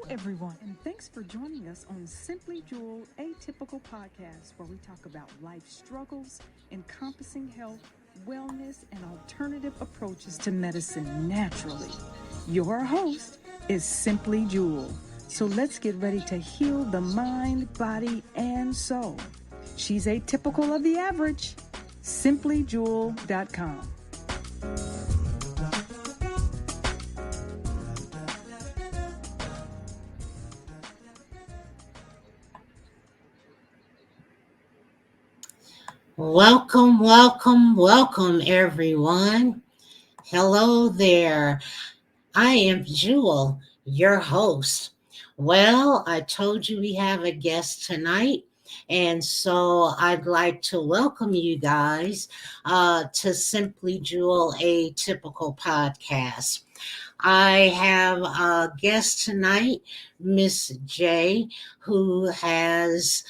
everyone, and thanks for joining us on Simply Jewel Atypical Podcast, where we talk about life struggles, encompassing health, wellness, and alternative approaches to medicine naturally. Your host is Simply Jewel. So let's get ready to heal the mind, body, and soul. She's atypical of the average. SimplyJewel.com. Welcome, welcome, welcome, everyone. Hello there. I am Jewel, your host. Well, I told you we have a guest tonight, and so I'd like to welcome you guys to Simply Jewel, a typical podcast. I have a guest tonight, Miss J, who has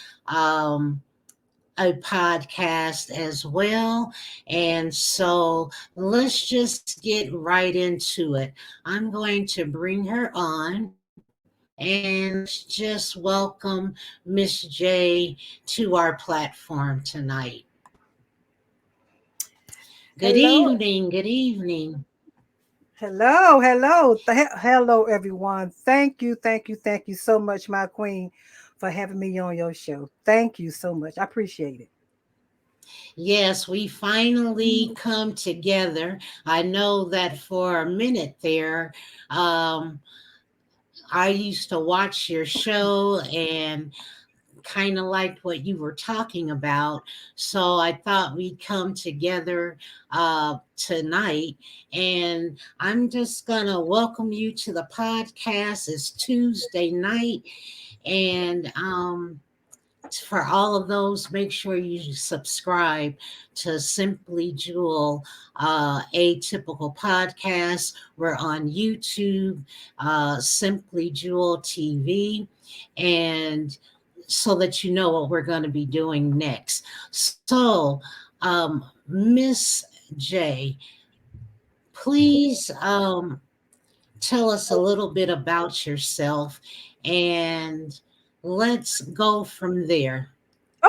a podcast as well. And so let's just get right into it. I'm going to bring her on and let's just welcome Miss J to our platform tonight. Good Hello, evening. Good evening. hello, everyone. Thank you so much, my queen, for having me on your show. Thank you so much. I appreciate it. Yes, we finally come together. I know that for a minute there, um, I used to watch your show and kind of liked what you were talking about. So I thought we'd come together tonight. And I'm just going to welcome you to the podcast. It's Tuesday night. And for all of those, make sure you subscribe to Simply Jewel, Atypical Podcast. We're on YouTube, Simply Jewel TV. And so that you know what we're going to be doing next. So, Miss J, please tell us a little bit about yourself and let's go from there.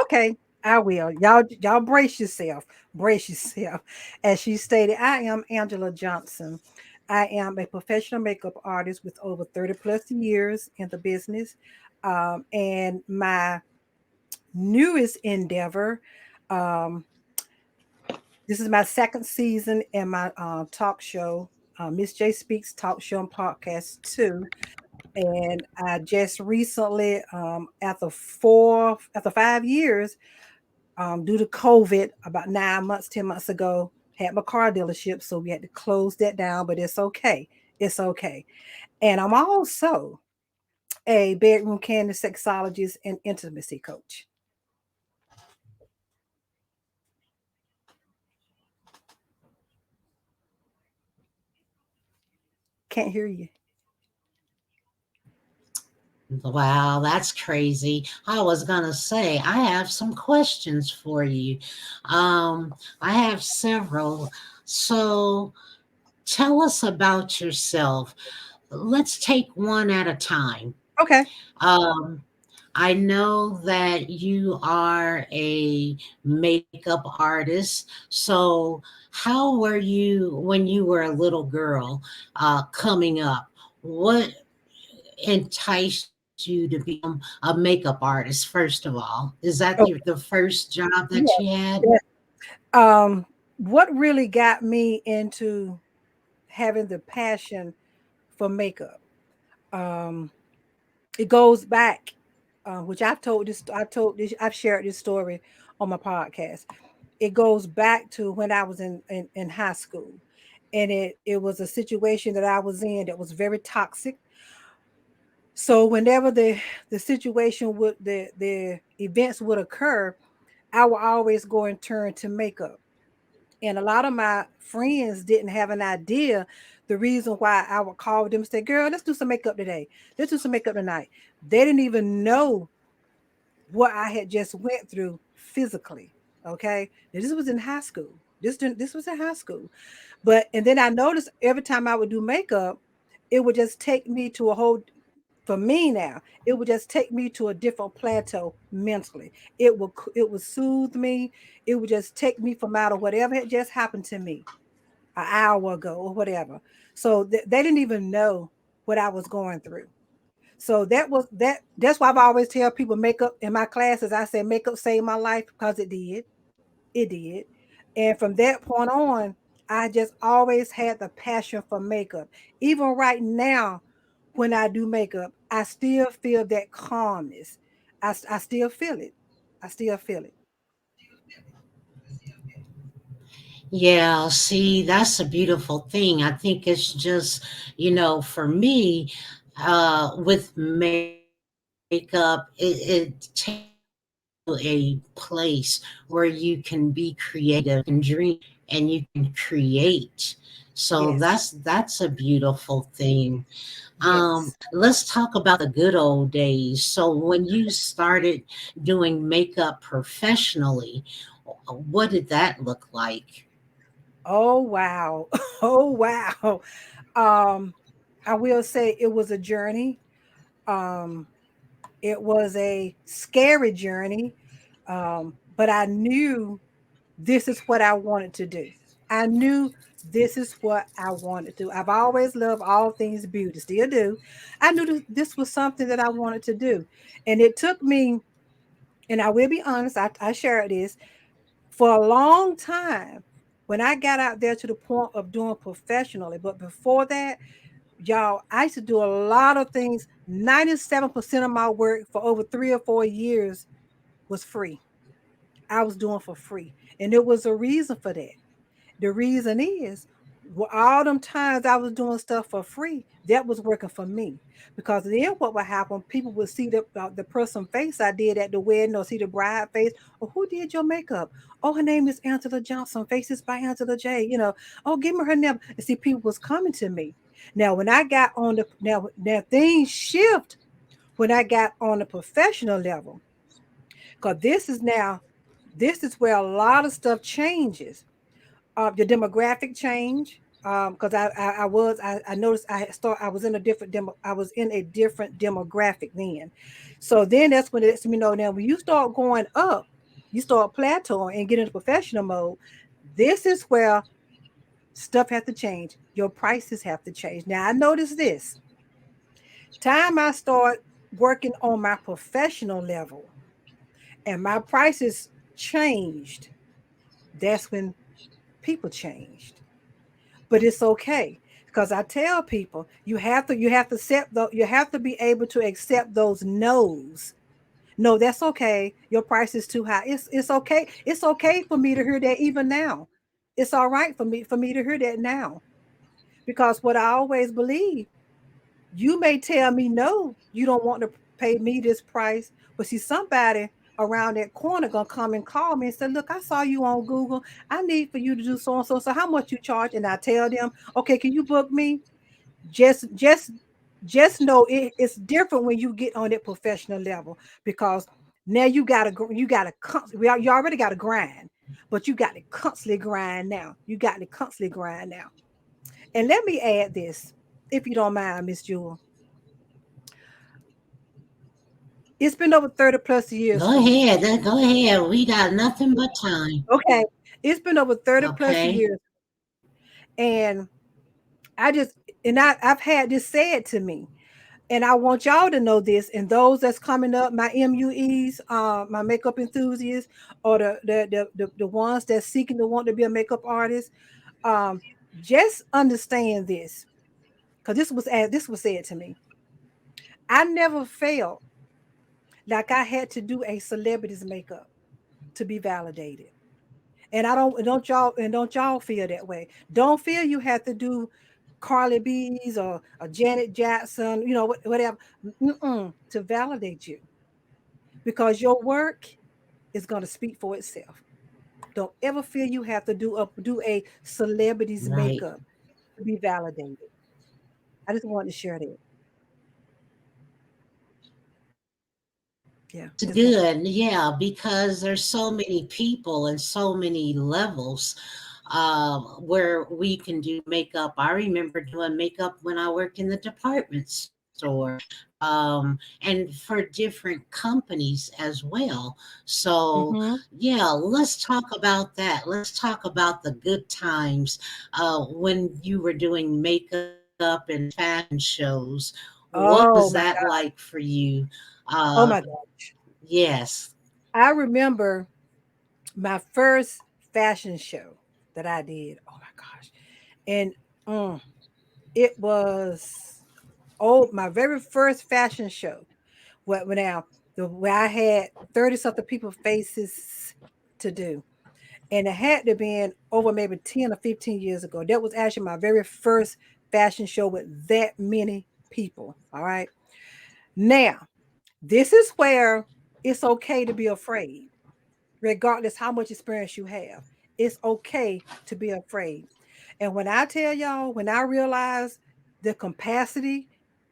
Okay, I will. Y'all brace yourself. Brace yourself. As she stated, I am Angela Johnson. I am a professional makeup artist with over 30 plus years in the business. And my newest endeavor, um, this is my second season in my talk show, Miss J Speaks Talk Show and Podcast 2. And I just recently, after 5 years, due to COVID, about 9 months, 10 months ago, had my car dealership, so we had to close that down. But it's okay. It's okay. And I'm also a bedroom candy sexologist and intimacy coach. Can't hear you. Wow, that's crazy. I was going to say, I have some questions for you. I have several. So tell us about yourself. Let's take one at a time. Okay. Um, I know that you are a makeup artist. So, how were you when you were a little girl coming up? What enticed you to become a makeup artist, first of all? Is that Oh, the first job that yeah. you had? Yeah. What really got me into having the passion for makeup? Um, it goes back, which I've shared this story on my podcast. It goes back to when I was in high school, and it was a situation that I was in that was very toxic. So whenever the situation would the events would occur, I would always go and turn to makeup. And a lot of my friends didn't have an idea the reason why I would call them and say, "Girl, let's do some makeup today. Let's do some makeup tonight." They didn't even know what I had just went through physically. Okay, now, this was in high school. This was in high school, but and then I noticed every time I would do makeup, it would just take me to a whole. For me now, it would just take me to a different plateau mentally. It would soothe me. It would just take me from out of whatever had just happened to me an hour ago or whatever. So they didn't even know what I was going through. So that's why I've always tell people makeup in my classes. I say makeup saved my life because it did. It did. And from that point on, I just always had the passion for makeup. Even right now, when I do makeup, I still feel that calmness. I still feel it. I still feel it. Yeah, see, that's a beautiful thing. I think it's just, for me, with makeup, it takes a place where you can be creative and dream and you can create. So Yes. that's a beautiful thing. Yes. Let's talk about the good old days. So when you started doing makeup professionally, what did that look like? Oh wow. Oh wow. Um, I will say it was a journey. Um, it was a scary journey. But I knew this is what I wanted to do. I knew this is what I wanted to do. I've always loved all things beauty, still do. I knew this was something that I wanted to do. And it took me, and I will be honest, I share this for a long time when I got out there to the point of doing professionally. But before that, y'all, I used to do a lot of things. 97% of my work for over 3 or 4 years was free. I was doing for free. And there was a reason for that. The reason is all them times I was doing stuff for free, that was working for me. Because then what would happen? People would see the person face I did at the wedding, or see the bride face. Oh, who did your makeup? Oh, her name is Angela Johnson. Faces by Angela J. Oh, give me her name. And see, people was coming to me. Now, when I got on the now things shift when I got on the professional level, because this is where a lot of stuff changes. The demographic change, because I noticed I was in a different demographic then. So then that's when it lets me know, now when you start going up, you start plateauing and get into professional mode. This is where stuff has to change. Your prices have to change. Now I noticed this time I start working on my professional level and my prices changed. That's when people changed. But it's okay, because I tell people you have to be able to accept those no's. No, that's okay. Your price is too high. It's okay. It's okay for me to hear that even now. It's all right for me to hear that now, because what I always believe, you may tell me no, you don't want to pay me this price, but see somebody around that corner gonna come and call me and say, look, I saw you on Google. I need for you to do so and so. So how much you charge? And I tell them, okay, can you book me? Just know it's different when you get on that professional level, because now you already got to grind, but you got to constantly grind now. You got to constantly grind now. And let me add this, if you don't mind, Miss Jewel. It's been over 30 plus years Go for me. ahead, go ahead. We got nothing but time. Okay. It's been over 30 plus Okay. years. And I just, I've had this said to me. And I want y'all to know this. And those that's coming up, my MUEs, my makeup enthusiasts, or the ones that's seeking to want to be a makeup artist, um, just understand this. Because this was said to me. I never felt like I had to do a celebrity's makeup to be validated. And don't y'all feel that way. Don't feel you have to do Carly B's or Janet Jackson, whatever, to validate you, because your work is going to speak for itself. Don't ever feel you have to do a celebrity's Right. makeup to be validated. I just wanted to share that. Yeah, It's just want. good. Yeah, because there's so many people and so many levels where we can do makeup. I remember doing makeup when I worked in the department store. drugstore, and for different companies as well. So, Mm-hmm. yeah, let's talk about that. Let's talk about the good times when you were doing makeup and fashion shows. What was Oh that my like God. for you? Uh, Oh my gosh. yes, I remember my first fashion show that I did. Oh my gosh. And mm, it was my very first fashion show. When now the where I had 30 something people faces to do. And it had to been over maybe 10 or 15 years ago. That was actually my very first fashion show with that many people. All right. Now, this is where it's okay to be afraid, regardless how much experience you have. It's okay to be afraid. And when I tell y'all, when I realized the capacity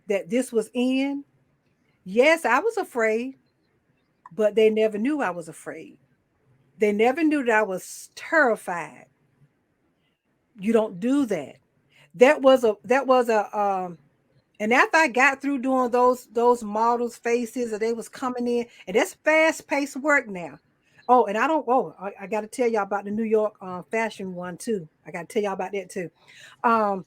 that this was in, yes, I was afraid, but they never knew I was afraid. They never knew that I was terrified. You don't do that. That was a and after I got through doing those models' faces, and they was coming in, and that's fast paced work now. Oh, and I don't. Oh, I got to tell y'all about the New York fashion one too. I got to tell y'all about that too. Um,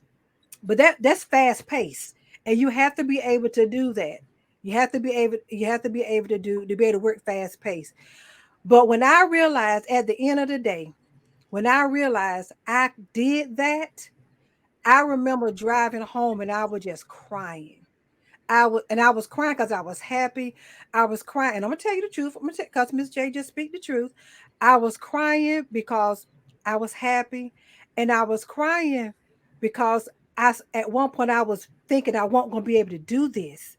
but that's fast paced, and you have to be able to do that. You have to be able. You have to be able to be able to work fast paced. But when I realized at the end of the day, when I realized I did that, I remember driving home and I was just crying. I was crying because I was happy. I was crying, and I'm gonna tell you the truth. I'm gonna tell because Miss J just speak the truth. I was crying because I was happy, and I was crying because at one point I was thinking I wasn't gonna be able to do this,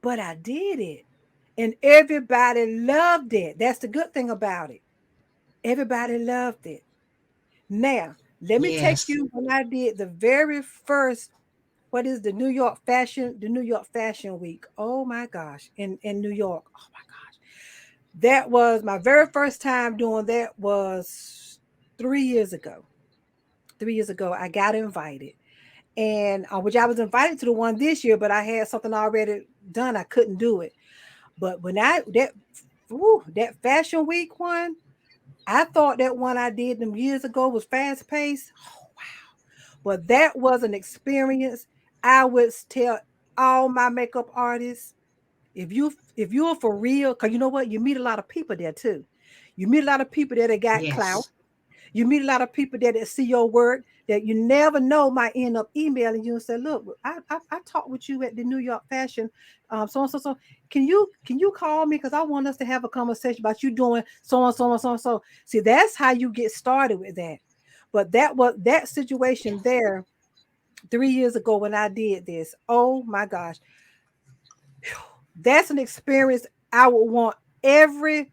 but I did it, and everybody loved it. That's the good thing about it. Everybody loved it. Now, let me take yes, you when I did the very first what is the New York Fashion Week. Oh my gosh, in New York. Oh my gosh. That was my very first time doing that was 3 years ago. 3 years ago I got invited. And which I was invited to the one this year, but I had something already done. I couldn't do it. But when that Fashion Week one, I thought that one I did them years ago was fast paced. Oh, but that was an experience. I would tell all my makeup artists, if you're for real, because you know what, you meet a lot of people there too. You meet a lot of people there that got clout. yes, You meet a lot of people there that see your work that you never know might end up emailing you and say, "Look, I talked with you at the New York Fashion, so and so so. Can you call me because I want us to have a conversation about you doing so and so and so and so." See, that's how you get started with that. But that was that situation there 3 years ago when I did this. Oh my gosh, that's an experience I would want every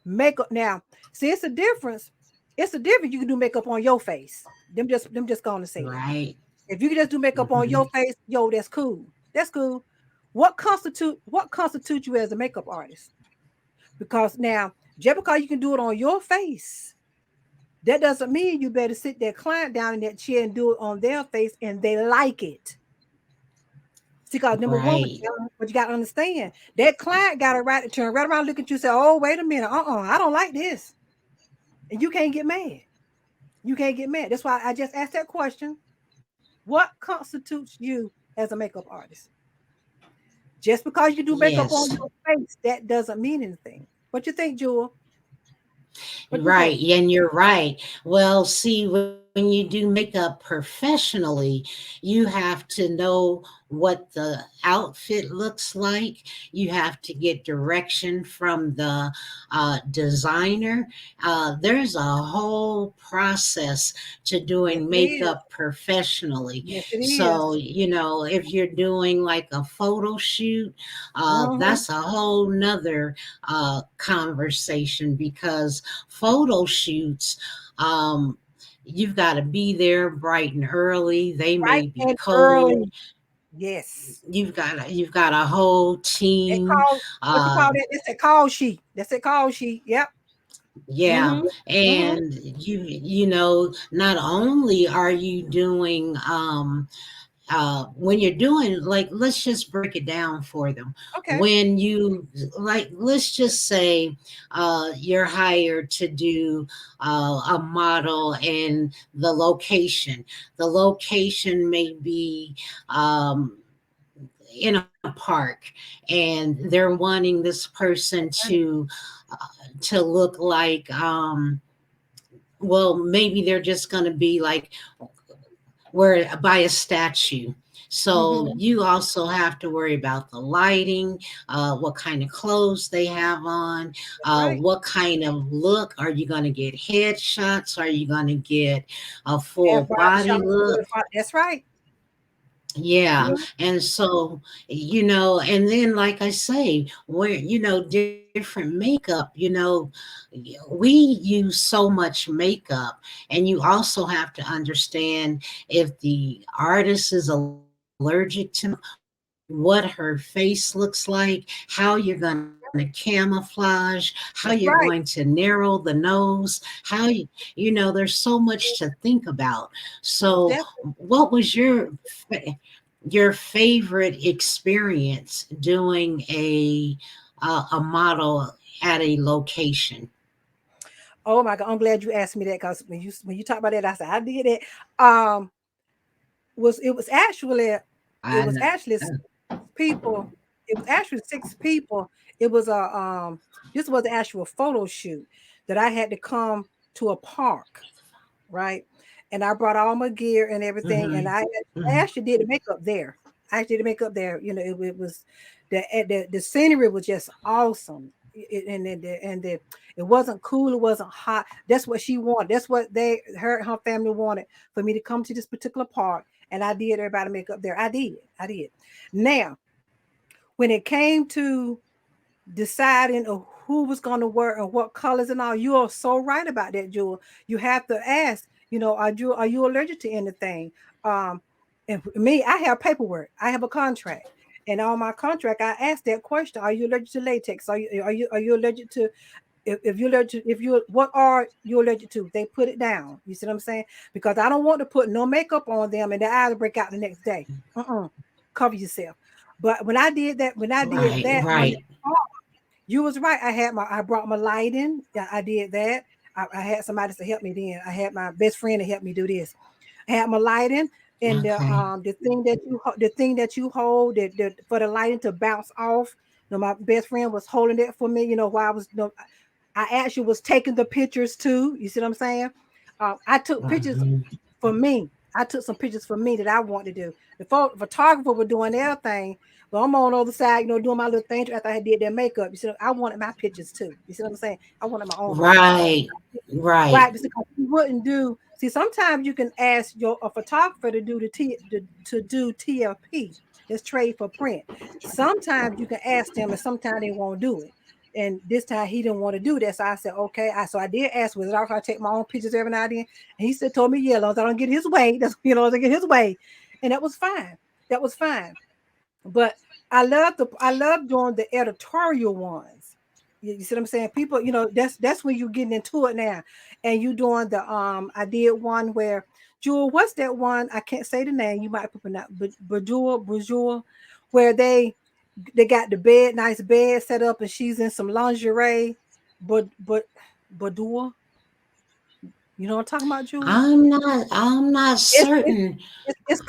makeup. Now, see, it's a difference. It's a difference. You can do makeup on your face. Them just gonna say it. right. If you can just do makeup on Hmm. your face, yo, that's cool. That's cool. What constitutes you as a makeup artist? Because now, just because you can do it on your face, that doesn't mean you better sit that client down in that chair and do it on their face and they like it. See, because number one, Right. what you got to understand, that client got a right to turn right around, look at you, and say, "Oh, wait a minute, I don't like this," and you can't get mad. You can't get mad. That's why I just asked that question. What constitutes you as a makeup artist? Just because you do makeup on Yes. your face, that doesn't mean anything. What you think, Jewel? What you Right, think? and you're right. Well, see, when you do makeup professionally, you have to know what the outfit looks like. You have to get direction from the designer. There's a whole process to Yes, doing it is. makeup professionally. Yes, it So, is. if you're doing like a photo shoot, Mm-hmm. that's a whole nother conversation because photo shoots, um, you've got to be there bright and early. They Right may be and cold. early. Yes. You've got a whole They team. call what you call Uh, that? It's a call sheet. That's a call sheet. Yep. yeah, Mm-hmm. Mm-hmm. and not only are you doing when you're doing, like, let's just break it down for them. Okay. When you, like, let's just say you're hired to do a model, and the location may be in a park, and they're wanting this person uh, to look like, well, maybe they're just going to be like where by a statue. So Mm-hmm. you also have to worry about the lighting, what kind of clothes they have on, That's right. what kind of look. Are you going to get headshots? Are you going to get a And full body body shop. look? That's right. Yeah. Mhm. And so, and then, like I say, where, different makeup, we use so much makeup, and you also have to understand if the artist is allergic to makeup, what her face looks like, how you're going to camouflage, how you're That's going right. to narrow the nose, there's so much to think about. Most So, definitely. what was your favorite experience doing a model at a location? Oh my God, I'm glad you asked me that because when you talk about that, I said I did it. Um, was it was actually it I was know. actually people. It was actually 6 people. It was a this was an actual photo shoot that I had to come to a park, right? And I brought all my gear and everything, and Hmm. I actually did the makeup there. I actually did the makeup there. It was the scenery was just awesome. It wasn't cool, it wasn't hot. That's what she wanted. That's what her family wanted for me to come to this particular park, and I did everybody makeup there. I did. Now, when it came to deciding of who was going to wear and what colors and all. You are so right about that, Jewel. You have to ask, are you allergic to anything? Um, and for me, I have paperwork. I have a contract. And on my contract, I asked that question: are you allergic to latex? Are you allergic to if you're allergic, if you what are you allergic to? They put it down. You see what I'm saying? Because I don't want to put no makeup on them and their eyes break out the next day. Cover yourself. But when I did Right, that on right. you was right. I brought my light in. Yeah, I did that. I had somebody to help me then. I had my best friend to help me do this. I had my lighting and Okay. the thing that you hold for the lighting to bounce off. My best friend was holding it for me, while I was I actually was taking the pictures too. You see what I'm saying? I took pictures Mhm. for me. I took some pictures for me that I wanted to do. The photographer was doing their thing, but I'm on the other side, doing my little thing after I did their makeup. You see, I wanted my pictures too. You see what I'm saying? I wanted my own pictures. Right, Right, right. because you wouldn't do. See, sometimes you can ask a photographer to do to do TFP. That's trade for print. Sometimes you can ask them, and sometimes they won't do it. And this time he didn't want to do that, so I said, okay. So I did ask, was it all right if I take my own pictures every now and then? And he said, told me, yeah, as long as I don't get his way, that's as I get his way, and that was fine. That was fine. But I love doing the editorial ones. You see what I'm saying? People, that's when you're getting into it now. And you doing the I did one where Jewel, what's that one? I can't say the name. You might put that Bajul, where they got the bed, nice bed set up, and she's in some lingerie. But Badua, you know what I'm talking about, Jewel? I'm not It's it's certain.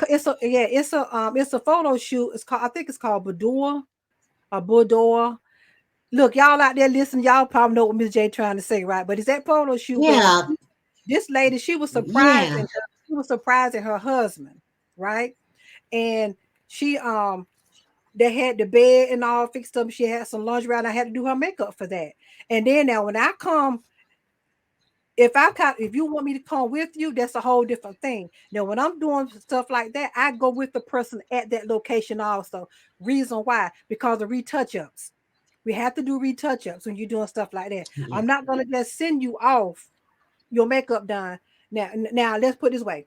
it's a yeah, it's a photo shoot. I think it's called Badua or Boudoir. Look, y'all out there listening, y'all probably know what Miss J trying to say, right? But it's that photo shoot where Yeah, this lady, yeah. she was surprising her husband, right? And she they had the bed and all fixed up. She had some lingerie, and I had to do her makeup for that. And then now when I come, if you want me to come with you, that's a whole different thing. Now, when I'm doing stuff like that, I go with the person at that location also. Reason why? Because of retouch-ups. We have to do retouch-ups when you're doing stuff like that. Yeah. I'm not gonna just send you off your makeup done. Now let's put it this way.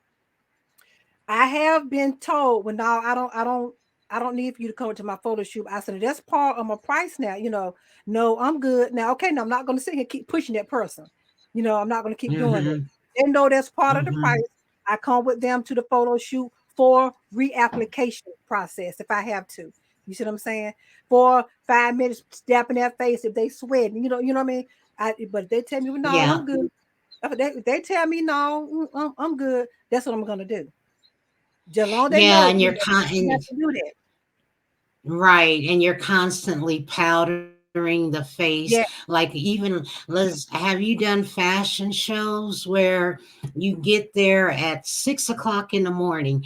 I have been told, well, no, I don't need for you to come to my photo shoot. I said that's part of my price now. No, I'm good now. Okay, now I'm not going to sit here and keep pushing that person. I'm not going to keep doing it. Mhm. They know that's part of the price. Mhm. I come with them to the photo shoot for reapplication process if I have to. You see what I'm saying? For 5 minutes, dapping their face if they sweat. You know what I mean. But they tell me, well, no, Yeah. I'm good. If they tell me no, I'm good. That's what I'm gonna do. Just long they Yeah, know and you you're know you have to do that. right, and you're constantly powdering the face. Yeah, Like even have you done fashion shows where you get there at 6 o'clock in the morning,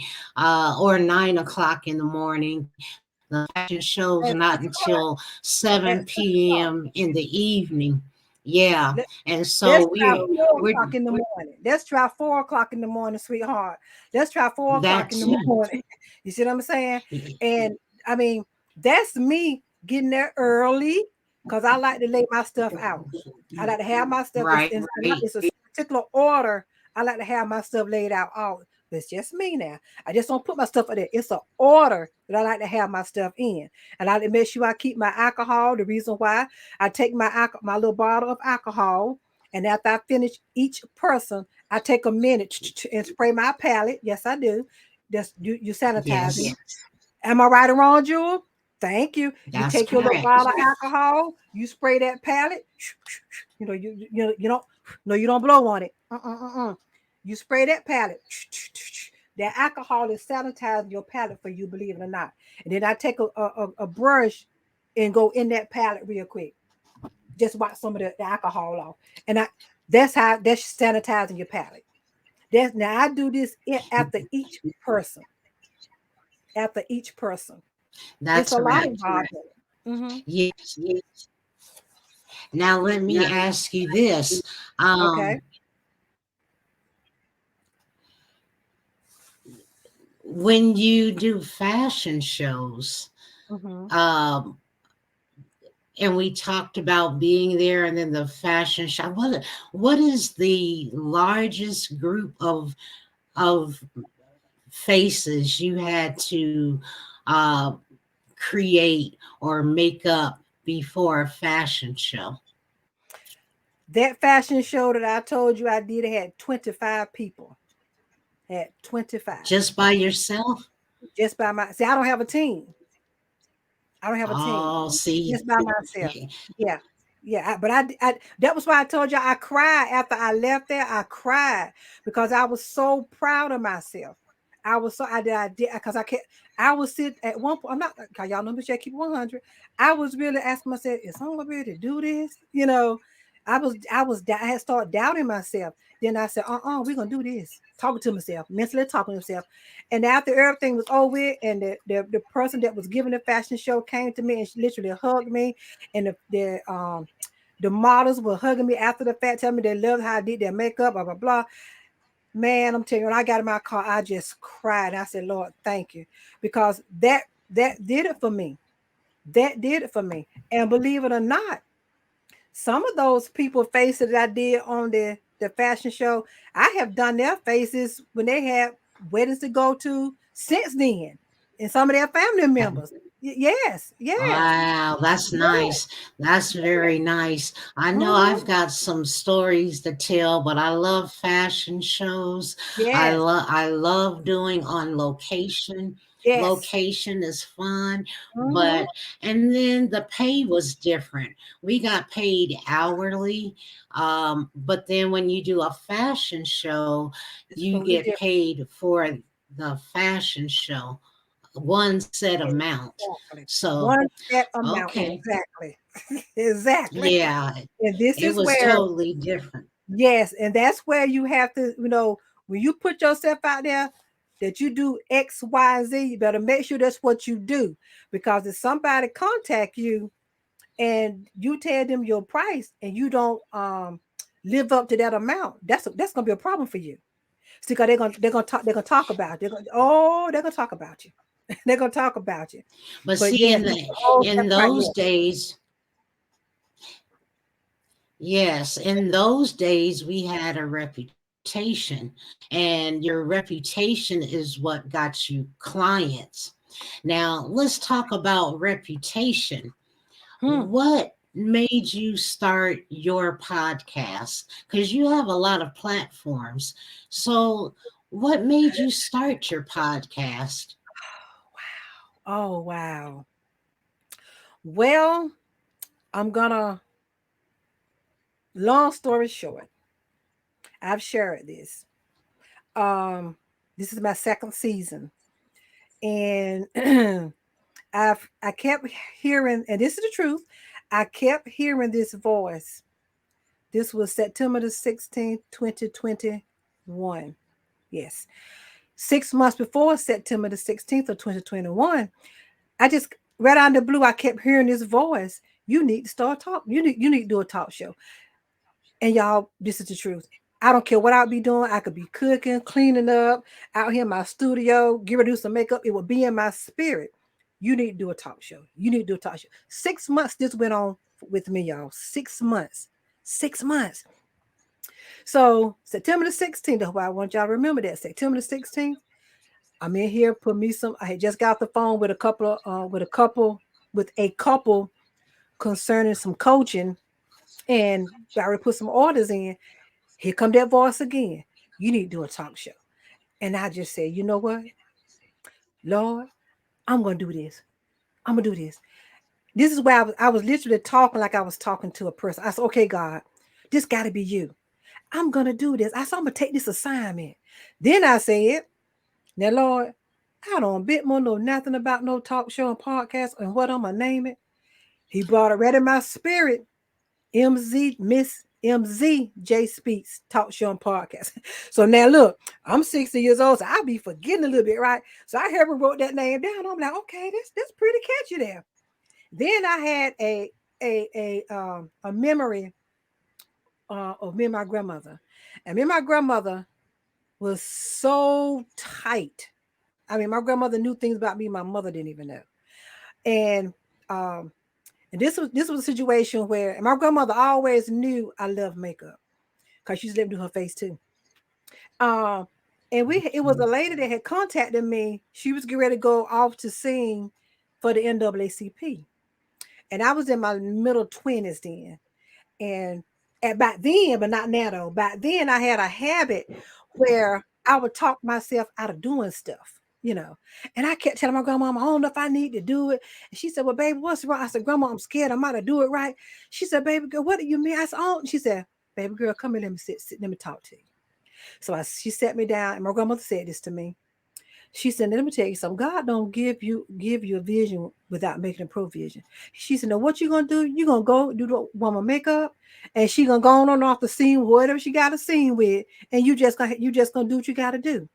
or 9 o'clock in the morning? The fashion shows are at not 6 o'clock. until 7 At 6 o'clock. p.m. in the evening. Yeah, Let, and let's so try four we're o'clock in the morning. Let's try 4 o'clock in the morning, sweetheart. Let's try 4 o'clock that in the too. morning. You see what I'm saying? And I mean, that's me getting there early because I like to lay my stuff out. I like to have my stuff. Right. It's a particular order. I like to have my stuff laid out. Oh, it's just me now. I just don't put my stuff in there. It's an order that I like to have my stuff in, and I like to make sure I keep my alcohol. The reason why I take my little bottle of alcohol, and after I finish each person, I take a minute and spray my palette. Yes, I do. Just you sanitizing. Yes, Am I right or wrong, Jewel? Thank you. You that's take your little correct. bottle of alcohol, you spray that palette. You don't no, you don't blow on it. You spray that palette. That alcohol is sanitizing your palette for you, believe it or not. And then I take a brush and go in that palette real quick. Just wipe some of the alcohol off. And that's sanitizing your palette. That's now I do this after each person. After each person. That's It's a lot correct. involved in it. Yes. Now let me ask you this. Okay. When you do fashion shows, hmm um, and we talked about being there and then the fashion show, what is the largest group of faces you had to uh, create or make up before a fashion show? That fashion show that I told you I did had 25 people. Had 25. Just by yourself? Just by my see, I don't have a team. I don't have a team. Oh, see, Just by myself. yeah, Yeah. Yeah. But I that was why I told you I cried after I left there. I cried because I was so proud of myself. I did because I was sit at one point. I'm not cause y'all know me, I keep 100. I was really asking myself, is someone gonna be able to do this? I had started doubting myself. Then I said, we're gonna do this. Talking to myself, mentally talking to myself. And after everything was over with, and the person that was giving the fashion show came to me and she literally hugged me, and the models were hugging me after the fact, telling me they loved how I did their makeup, blah blah blah. Man, I'm telling you, when I got in my car, I just cried. I said, Lord, thank you. Because that did it for me. That did it for me. And believe it or not, some of those people faces that I did on the fashion show, I have done their faces when they had weddings to go to since then, and some of their family members. Yes, yes, wow, that's yes, nice. That's very nice. I know mhm, I've got some stories to tell, but I love fashion shows. yes, I love doing on location. yes. Location is fun, Mhm. but and then the pay was different. We got paid hourly, but then when you do a fashion show, It's you totally get different. paid for the fashion show, one set amount. Exactly. So One set amount. okay. Exactly. Exactly. Yeah, And this it is was where, totally different. yes, and that's where you have to, when you put yourself out there that you do X, Y, Z, you better make sure that's what you do. Because if somebody contact you and you tell them your price and you don't live up to that amount, that's gonna be a problem for you. See, because they're gonna talk about they're gonna talk about you. They're gonna talk about you. But But see, yes, it's a whole in separate, those days, yes, in those days we had a reputation, and your reputation is what got you clients. Now, let's talk about reputation. yeah. What made you start your podcast? Because you have a lot of platforms. So, What made you start your podcast? Oh, wow. Well, I'm gonna, long story short, I've shared this. Um, this is my second season, and I kept hearing, and this is the truth, I kept hearing this voice. This was September the 16th, 2021. Yes. 6 months before September the 16th of 2021, I just right out of the blue, I kept hearing this voice. You need to start talk. You need to do a talk show. And y'all, this is the truth. I don't care what I'll be doing. I could be cooking, cleaning up, out here in my studio, get ready to do some makeup. It will be in my spirit. You need to do a talk show. You need to do a talk show. 6 months this went on with me, y'all. 6 months. 6 months. So September the 16th, that's why I want y'all to remember that. September the 16th. I'm in here, put me some. I had just got the phone with a couple of with a couple concerning some coaching, and I already put some orders in. Here come that voice again. You need to do a talk show. And I just said, you know what? Lord, I'm gonna do this. I'm gonna do this. This is where I was literally talking like I was talking to a person. I said, okay, God, this gotta be you. I'm gonna do this. I said, I'm gonna take this assignment. Then I said, now Lord, I don't bit more know nothing about no talk show and podcast and what I'm gonna name it. He brought it right in my spirit. Miss MZ J Speaks Talk Show and Podcast. So now look, I'm 60 years old, so I'll be forgetting a little bit, right? So I ever wrote that name down. I'm like, okay, that's pretty catchy there. Then I had a memory of me and my grandmother. And me and my grandmother was so tight. I mean, my grandmother knew things about me my mother didn't even know. And um, and this was a situation where my grandmother always knew I loved makeup because she used to let me do her face too. Um, and it was a lady that had contacted me. She was getting ready to go off to sing for the NAACP, and I was in my middle 20s then. And back then, but not now though. Back then, I had a habit where I would talk myself out of doing stuff. And I kept telling my grandma, I don't know if I need to do it. And she said, well, baby, what's wrong? I said, Grandma, I'm scared. I might have do it right. She said, baby girl, what do you mean? I said, oh, she said, baby girl, come here, let me sit, let me talk to you. So she sat me down, and my grandmother said this to me. She said, let me tell you something. God don't give you a vision without making a provision. She said, now what you gonna do? You gonna go do the woman makeup, and she gonna go on and off the scene, whatever she got a scene with, and you just gonna do what you gotta do.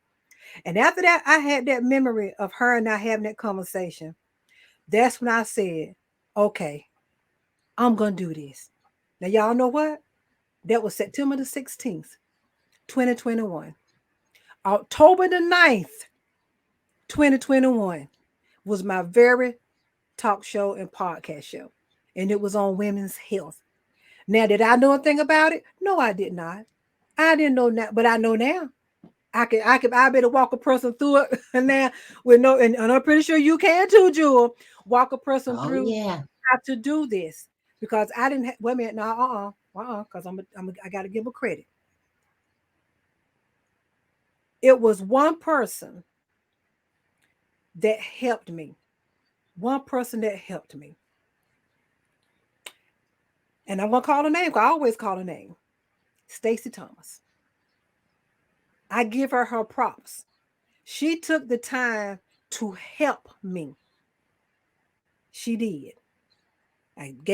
And after that, I had that memory of her and I having that conversation. That's when I said, okay, I'm gonna do this. Now y'all know what? That was September the 16th, 2021. October the 9th, 2021 was my very talk show and podcast show. And it was on women's health. Now, did I know a thing about it? No, I did not. I didn't know that, but I know now. I better walk a person through it now with no, and I'm pretty sure you can too, Jewel. Walk a person Oh, through yeah. how to do this because I didn't. Wait a minute, no, because I got to give a credit. It was one person that helped me. One person that helped me, and I'm gonna call her name. 'Cause I always call her name, Stacy Thomas. I give her props. She took the time to help me. She did.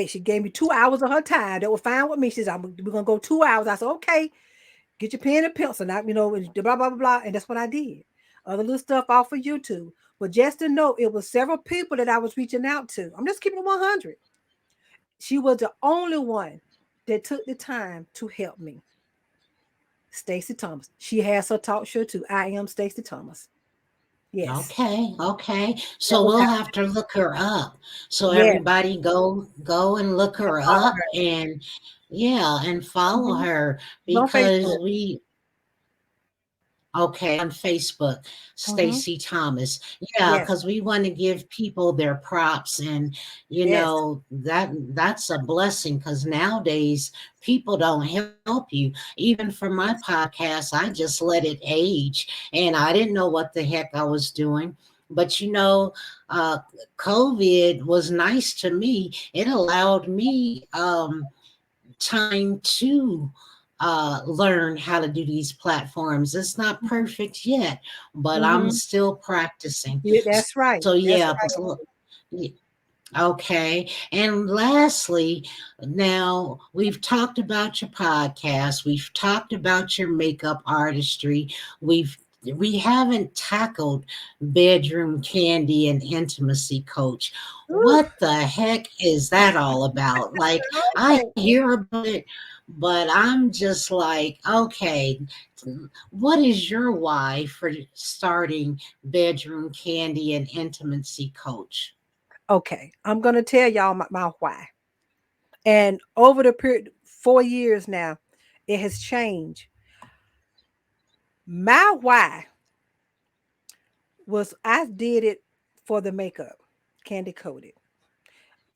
She gave me 2 hours of her time. That was fine with me. She said, we're gonna go 2 hours. I said, okay, get your pen and pencil. Now, and blah, blah, blah, blah. And that's what I did. Other little stuff off of YouTube. But just to know, it was several people that I was reaching out to. I'm just keeping it 100. She was the only one that took the time to help me. Stacy Thomas. She has her talk show too. I am Stacy Thomas. Yes. Okay, okay. That So was we'll how. have to look her up. So Yes. everybody go and look I her follow up, her. and yeah, and follow Mhm. her She's on because Facebook. we Okay, on Facebook, Mm-hmm. Stacy Thomas. Yeah, Yes. because we want to give people their props, and Yes. that's a blessing. Because nowadays people don't help you. Even for my podcast, I just let it age, and I didn't know what the heck I was doing. But uh, COVID was nice to me. It allowed me time to learn how to do these platforms. It's not perfect yet, but I'm Mm-hmm. still practicing. Yeah, that's right. So That's yeah, but right. okay. And lastly, now we've talked about your podcast, we've talked about your makeup artistry, we haven't tackled bedroom candy and intimacy coach. Ooh, What the heck is that all about? Like, I okay. hear about it, but I'm just like, okay, what is your why for starting bedroom candy and intimacy coach? Okay. I'm gonna tell y'all my why. And over the period 4 years now, it has changed. My why was I did it for the makeup, Kandi Coated,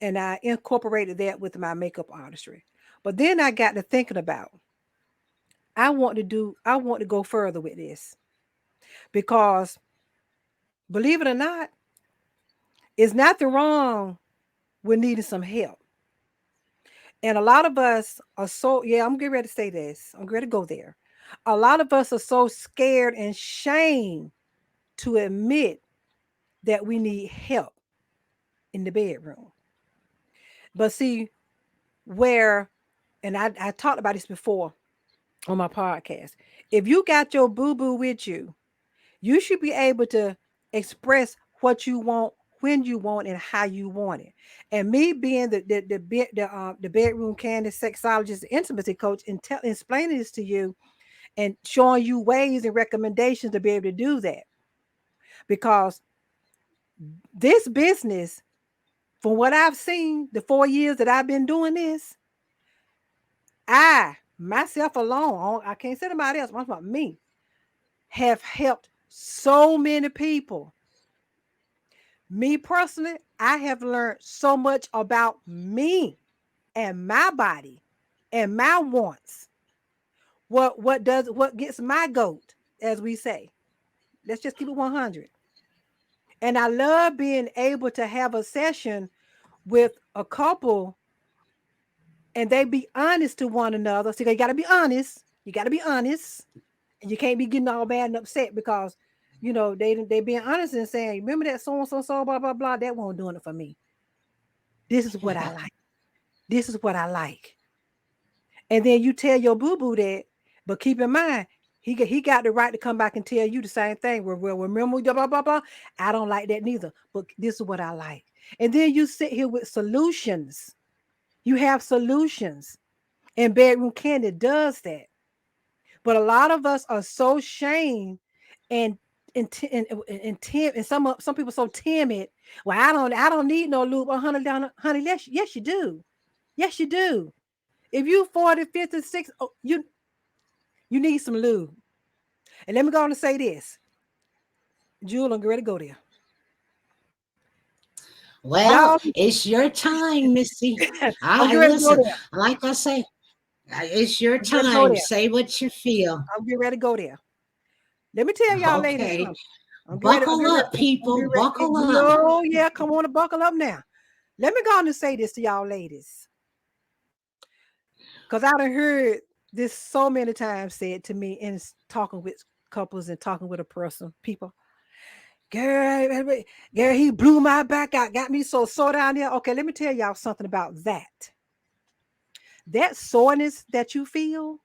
and I incorporated that with my makeup artistry. But then I got to thinking about I want to go further with this because believe it or not, it's not the wrong with needing some help. And a lot of us are so, yeah, I'm getting ready to say this. I'm ready to go there. A lot of us are so scared and shamed to admit that we need help in the bedroom. But see, where, and I talked about this before on my podcast. If you got your boo boo with you should be able to express what you want, when you want, and how you want it. And me being the bedroom candy sexologist, intimacy coach, and explaining this to you and showing you ways and recommendations to be able to do that. Because this business, from what I've seen, the 4 years that I've been doing this, I myself alone, I can't say anybody else, I'm talking about me, have helped so many people. Me personally, I have learned so much about me and my body and my wants. What gets my goat, as we say. Let's just keep it 100. And I love being able to have a session with a couple and they be honest to one another. See, they got to be honest. You got to be honest, and you can't be getting all bad and upset because they being honest and saying, "Remember that so and so so blah blah blah." That won't doing it for me. This is what I like. This is what I like. And then you tell your boo boo that, but keep in mind, he got the right to come back and tell you the same thing. Well, remember, blah, blah, blah, blah. I don't like that neither, but this is what I like. And then you sit here with solutions. You have solutions. And Bedroom Candy does that. But a lot of us are so shamed and and some people so timid. Well, I don't need no lube. Oh, honey, yes, you do. Yes, you do. If you 40, 50, 60, oh, you need some lube. And let me go on and say this. Jewel, I'm ready to go there. Well, Y'all, it's your time, Missy. I'm I ready to go listen, there. like I say, it's your I'm ready to go time. there. Say what you feel. I'm getting ready to go there. Let me tell y'all ladies Okay. something. I'm getting ready. I'm Buckle getting ready. up, I'm people. getting ready. Buckle up. No, yeah, come on and buckle up now. Let me go on and say this to y'all ladies. Because I done heard this so many times said to me in talking with couples and talking with a person, people. Girl, girl, he blew my back out, got me so sore down there. Okay, let me tell y'all something about that. That soreness that you feel,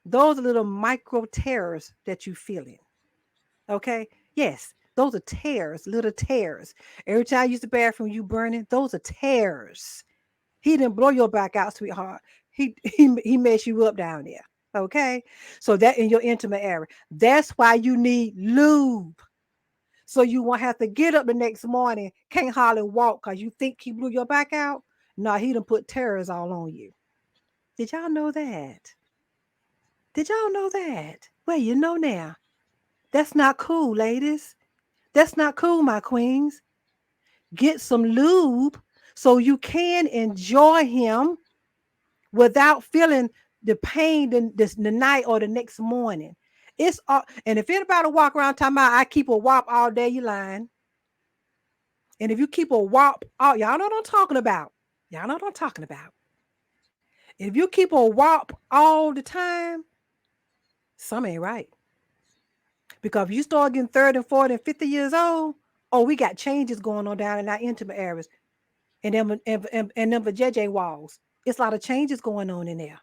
those are little micro tears that you feeling. Okay, yes, those are tears, little tears. Every time you use the bathroom, you burning. Those are tears. He didn't blow your back out, sweetheart. He messed you up down there. Okay, so that in your intimate area. That's why you need lube. So you won't have to get up the next morning, can't hardly walk because you think he blew your back out. No, he done put tears all on you. Did y'all know that? Did y'all know that? Well, you know now. That's not cool, ladies. That's not cool, my queens. Get some lube so you can enjoy him without feeling the pain the night or the next morning. It's all, and if anybody walk around talking about I keep a wop all day, you lying. And if you keep a wop, all y'all know what I'm talking about. Y'all know what I'm talking about. If you keep a wop all the time, something ain't right. Because if you start getting 30 and 40 and 50 years old, oh, we got changes going on down in our intimate areas and them JJ walls. It's a lot of changes going on in there.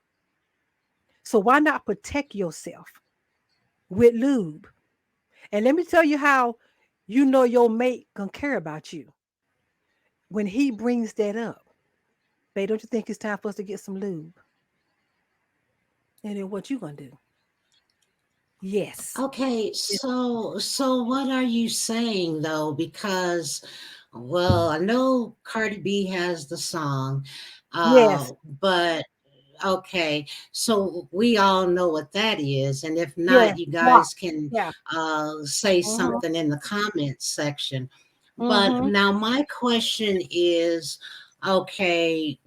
So why not protect yourself with lube? And let me tell you how you know your mate gonna care about you when he brings that up. Babe, don't you think it's time for us to get some lube? And then what you gonna do? Yes. Okay, so what are you saying though? Because, well, I know Cardi B has the song, Yes. but okay, so we all know what that is, and if Yeah. not, you What? guys can Yeah. say Mm-hmm. something in the comments section. But Mm-hmm. now my question is, okay,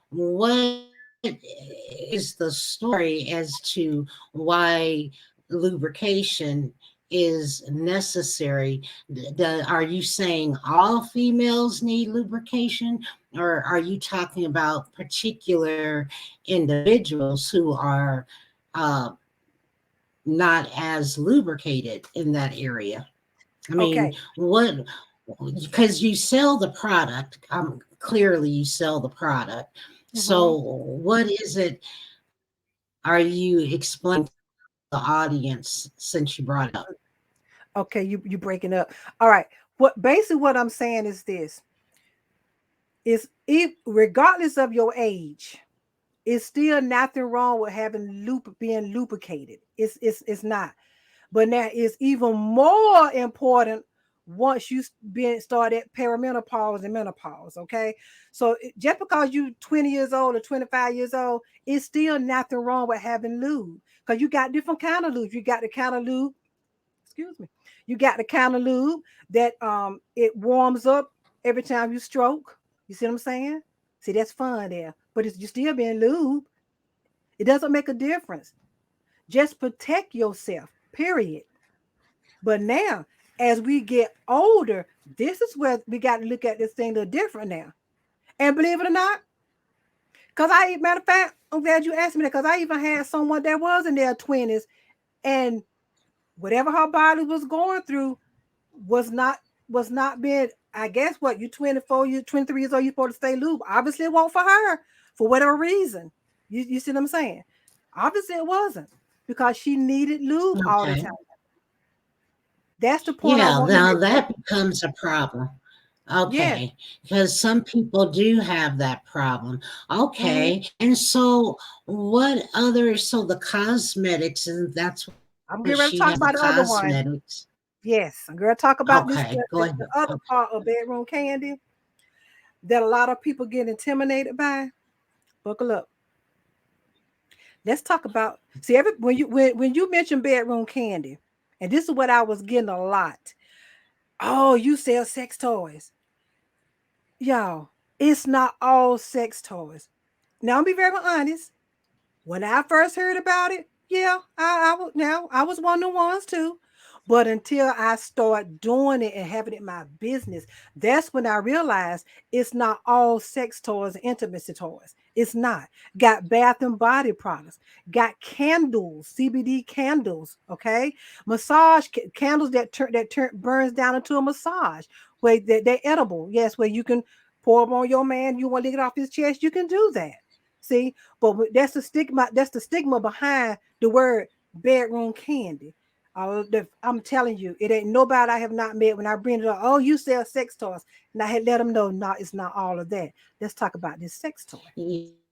what is the story as to why lubrication is necessary? Are you saying all females need lubrication, or are you talking about particular individuals who are uh, not as lubricated in that area? I mean, Okay. what, because you sell the product, clearly you sell the product. Mm-hmm. So, what is it? Are you explaining to the audience since you brought it up? Okay, you breaking up. All right. What basically what I'm saying is this is if regardless of your age, it's still nothing wrong with having being lubricated. It's not. But now it's even more important once you been started perimenopause and menopause. Okay, so just because you 20 years old or 25 years old, it's still nothing wrong with having lube because you got different kind of lube. You got the kind of lube, excuse me, you got the kind of lube that it warms up every time you stroke. You see what I'm saying? See, that's fun there, but it's you still being lube. It doesn't make a difference. Just protect yourself. Period. But now, as we get older, this is where we got to look at this thing a little different now. And believe it or not, because matter of fact, I'm glad you asked me that because I even had someone that was in their 20s and whatever her body was going through was not being, I guess what, you 24, you 23 years old, you supposed to stay lube. Obviously it won't for her for whatever reason. You see what I'm saying? Obviously it wasn't because she needed lube all the Okay. time. That's the point I Yeah, want to now make. that becomes a problem. Yeah. Okay, because some people do have that problem. Mm-hmm. Okay, and so what other, so the cosmetics, and that's where she I'm has getting ready the to talk about the other one. cosmetics. Yes, I'm going to talk about this Okay, go the ahead. other part of bedroom candy that a lot of people get intimidated by. Buckle up. Let's talk about see every when you mention bedroom candy, and this is what I was getting a lot. Oh, you sell sex toys, y'all. It's not all sex toys. Now, I'll be very honest. When I first heard about it, yeah, I was one of the ones too. But until I start doing it and having it my business, that's when I realized it's not all sex toys and intimacy toys. It's not. Got bath and body products, got candles, CBD candles, okay? Massage candles that turn burns down into a massage. Where they're edible. Yes, where you can pour them on your man, you want to get off his chest, you can do that. See, but that's the stigma. That's the stigma behind the word bedroom candy. I'm telling you, it ain't nobody I have not met when I bring it up. Oh, you sell sex toys, and I had let them know, no, it's not all of that. Let's talk about this sex toy.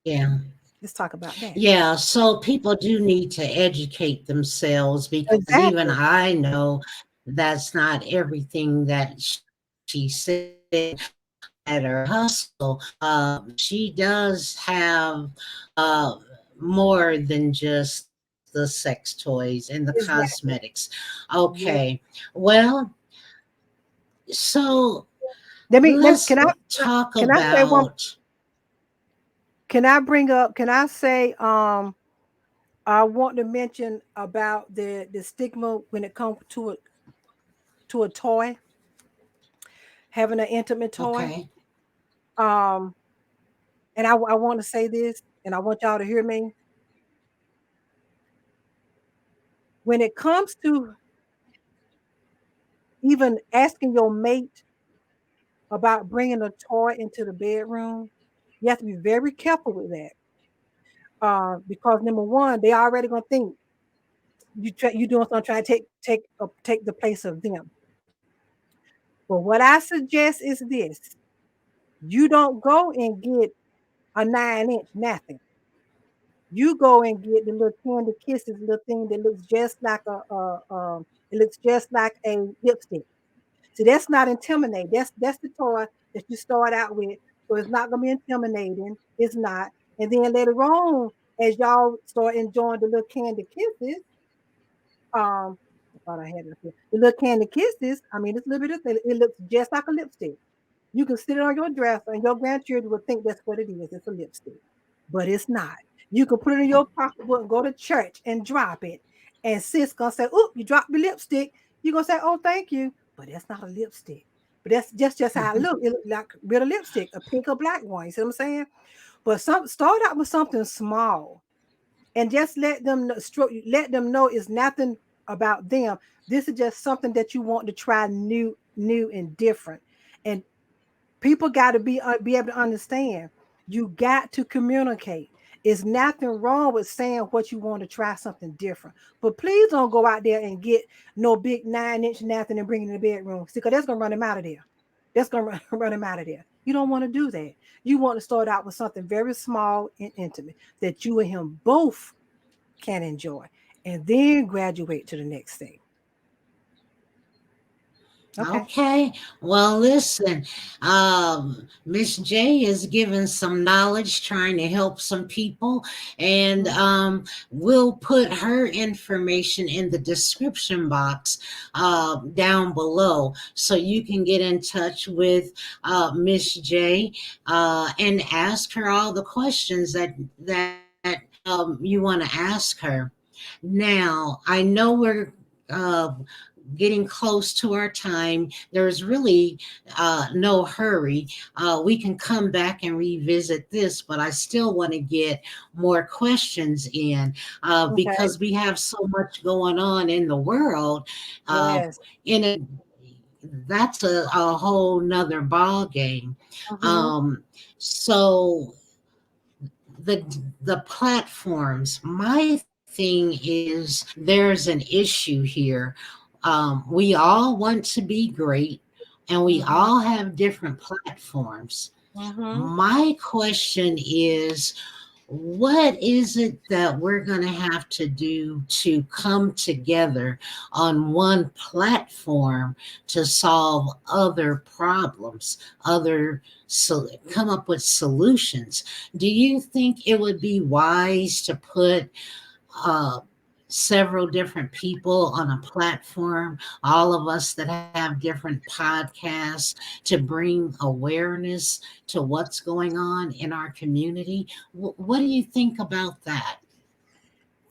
Yeah. Let's talk about that. Yeah, so people do need to educate themselves because even Exactly. I know that's not everything that she said at her hustle. She does have uh, more than just the the sex toys and the Exactly. cosmetics. Yeah. Okay. Well, so Let me let's talk can I say one about, can I bring up can I say I want to mention about the stigma when it comes to a toy, having an intimate toy. okay, Um and I want to say this and I want y'all to hear me. When it comes to even asking your mate about bringing a toy into the bedroom, you have to be very careful with that. Because number one, they already gonna think you doing something trying to take the place of them. But what I suggest is this: you don't go and get a 9 inch nothing. You go and get the little candy kisses, little thing that looks just like it looks just like a lipstick. See, that's not intimidating. That's the toy that you start out with. So it's not gonna be intimidating. It's not. And then later on, as y'all start enjoying the little candy kisses, I thought I had it up here. The little candy kisses, I mean, it's a little bit of thing. It looks just like a lipstick. You can sit it on your dresser, and your grandchildren will think that's what it is. It's a lipstick, but it's not. You can put it in your pocketbook and go to church and drop it. And sis gonna say, "Oop, you dropped the lipstick." You gonna say, "Oh, thank you," but that's not a lipstick. But that's just how it look. It look like real lipstick, a pink or black one. You see what I'm saying? But some start out with something small and just let them know it's nothing about them. This is just something that you want to try new and different. And people got to be able to understand. You got to communicate. It's nothing wrong with saying what you want to try something different. But please don't go out there and get no big 9 inch nothing and bring it in the bedroom. See, because that's gonna run him out of there. That's gonna run him out of there. You don't want to do that. You want to start out with something very small and intimate that you and him both can enjoy, and then graduate to the next thing. Okay. okay. Well, listen, Miss J is giving some knowledge, trying to help some people, and Mhm. we'll put her information in the description box down below, so you can get in touch with Miss J and ask her all the questions that you want to ask her. Now, I know we're uh, getting close to our time. There's really no hurry. We can come back and revisit this, but I still want to get more questions in Okay. because we have so much going on in the world. Uh, Yes. in a, that's a whole nother ball game. Hmm. Um, so the the platforms, my thing is there's an issue here. We all want to be great and we Hmm. all have different platforms. Hmm. My question is, what is it that we're going to have to do to come together on one platform to solve other problems, come up with solutions? Do you think it would be wise to put uh, several different people on a platform, all of us that have different podcasts, to bring awareness to what's going on in our community? What do you think about that?